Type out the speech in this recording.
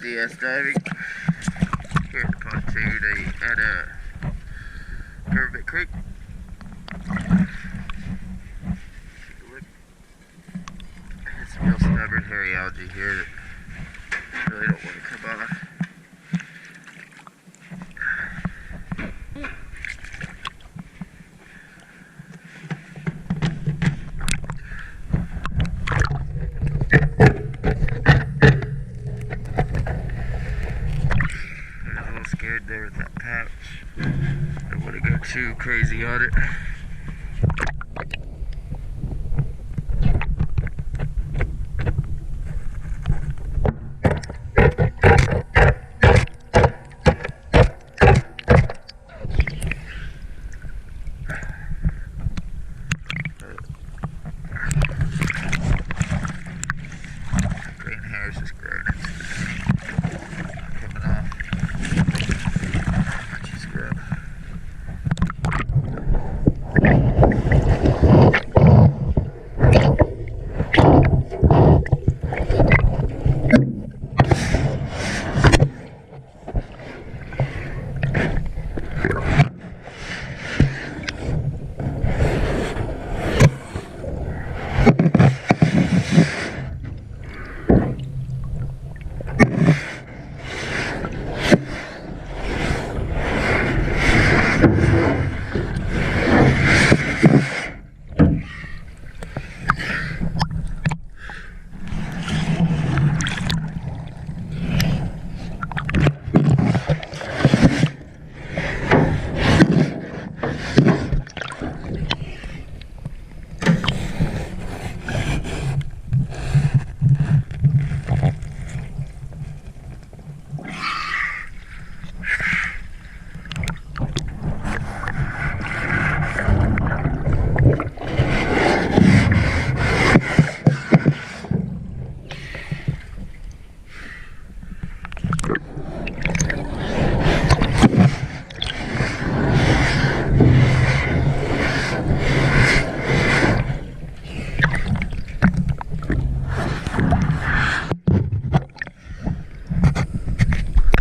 DS diving here at the pontoon at Gov Creek. There's some real stubborn hairy algae here that really don't want to come off. Scared there with that pouch. Don't want to go too crazy on it. Green hair is just